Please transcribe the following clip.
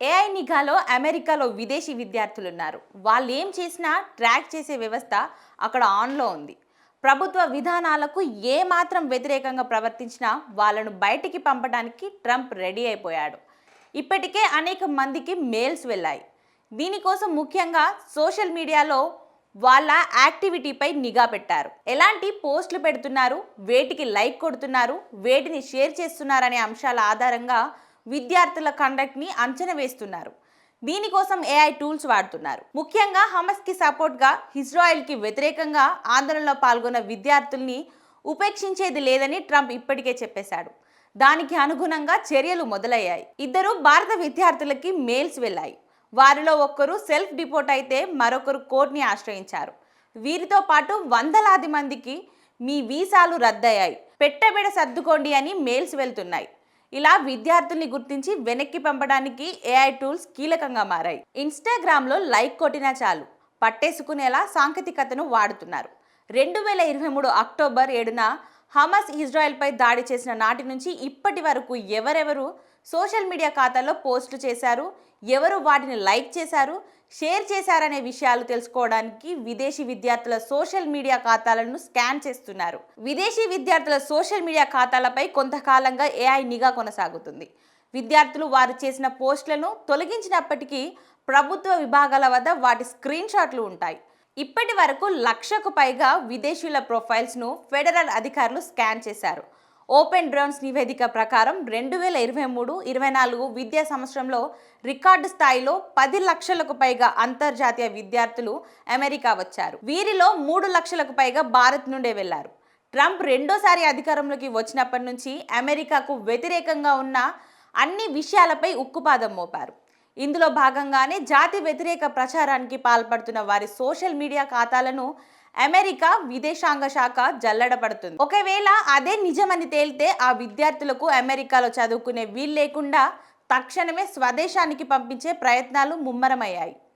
AI నిఘాలో అమెరికాలో విదేశీ విద్యార్థులు ఉన్నారు. వాళ్ళు ఏం చేసినా ట్రాక్ చేసే వ్యవస్థ అక్కడ ఆన్లో ఉంది. ప్రభుత్వ విధానాలకు ఏ మాత్రం వ్యతిరేకంగా ప్రవర్తించినా వాళ్ళను బయటికి పంపడానికి ట్రంప్ రెడీ అయిపోయాడు. ఇప్పటికే అనేక మందికి మెయిల్స్ వెళ్ళాయి. దీనికోసం ముఖ్యంగా సోషల్ మీడియాలో వాళ్ళ యాక్టివిటీపై నిఘా పెట్టారు. ఎలాంటి పోస్టులు పెడుతున్నారు, వేటికి లైక్ కొడుతున్నారు, వేటిని షేర్ చేస్తున్నారనే అంశాల ఆధారంగా విద్యార్థుల కండక్ట్ని అంచనా వేస్తున్నారు. దీనికోసం ఏఐ టూల్స్ వాడుతున్నారు. ముఖ్యంగా హమస్కి సపోర్ట్గా ఇజ్రాయెల్కి వ్యతిరేకంగా ఆందోళనలో పాల్గొన్న విద్యార్థుల్ని ఉపేక్షించేది లేదని ట్రంప్ ఇప్పటికే చెప్పేశాడు. దానికి అనుగుణంగా చర్యలు మొదలయ్యాయి. ఇద్దరు భారత విద్యార్థులకి మెయిల్స్ వెళ్ళాయి. వారిలో ఒక్కరు సెల్ఫ్ డిపోర్ట్ అయితే మరొకరు కోర్టుని ఆశ్రయించారు. వీరితో పాటు వందలాది మందికి మీ వీసాలు రద్దయ్యాయి, పెట్టబెడ సర్దుకోండి అని మెయిల్స్ వెళ్తున్నాయి. ఇలా విద్యార్థుల్ని గుర్తించి వెనక్కి పంపడానికి ఏఐ టూల్స్ కీలకంగా మారాయి. ఇన్స్టాగ్రామ్లో లైక్ కొట్టినా చాలు పట్టేసుకునేలా సాంకేతికతను వాడుతున్నారు. 2023 అక్టోబర్ 7న హమస్ ఇజ్రాయెల్పై దాడి చేసిన నాటి నుంచి ఇప్పటి వరకు ఎవరెవరు సోషల్ మీడియా ఖాతాల్లో పోస్టులు చేశారు, ఎవరు వాటిని లైక్ చేశారు, షేర్ చేశారనే విషయాలు తెలుసుకోవడానికి విదేశీ విద్యార్థుల సోషల్ మీడియా ఖాతాలను స్కాన్ చేస్తున్నారు. విదేశీ విద్యార్థుల సోషల్ మీడియా ఖాతాలపై కొంతకాలంగా ఏఐ నిఘా కొనసాగుతుంది. విద్యార్థులు వారు చేసిన పోస్టులను తొలగించినప్పటికీ ప్రభుత్వ విభాగాల వద్ద వాటి స్క్రీన్ షాట్లు ఉంటాయి. ఇప్పటి వరకు 1,00,000కు పైగా విదేశీయుల ప్రొఫైల్స్ను ఫెడరల్ అధికారులు స్కాన్ చేశారు. ఓపెన్ డ్రోన్స్ నివేదిక ప్రకారం 2023-24 విద్యా సంవత్సరంలో రికార్డు స్థాయిలో 10 లక్షలకు పైగా అంతర్జాతీయ విద్యార్థులు అమెరికా వచ్చారు. వీరిలో 3 లక్షలకు పైగా భారత్ నుండే వెళ్లారు. ట్రంప్ రెండోసారి అధికారంలోకి వచ్చినప్పటి నుంచి అమెరికాకు వ్యతిరేకంగా ఉన్న అన్ని విషయాలపై ఉక్కుపాదం మోపారు. ఇందులో భాగంగానే జాతి వ్యతిరేక ప్రచారానికి పాల్పడుతున్న వారి సోషల్ మీడియా ఖాతాలను అమెరికా విదేశాంగ శాఖ జల్లెడపడుతుంది. ఒకవేళ అదే నిజమని తేలితే ఆ విద్యార్థులకు అమెరికాలో చదువుకునే వీలు లేకుండా తక్షణమే స్వదేశానికి పంపించే ప్రయత్నాలు ముమ్మరమయ్యాయి.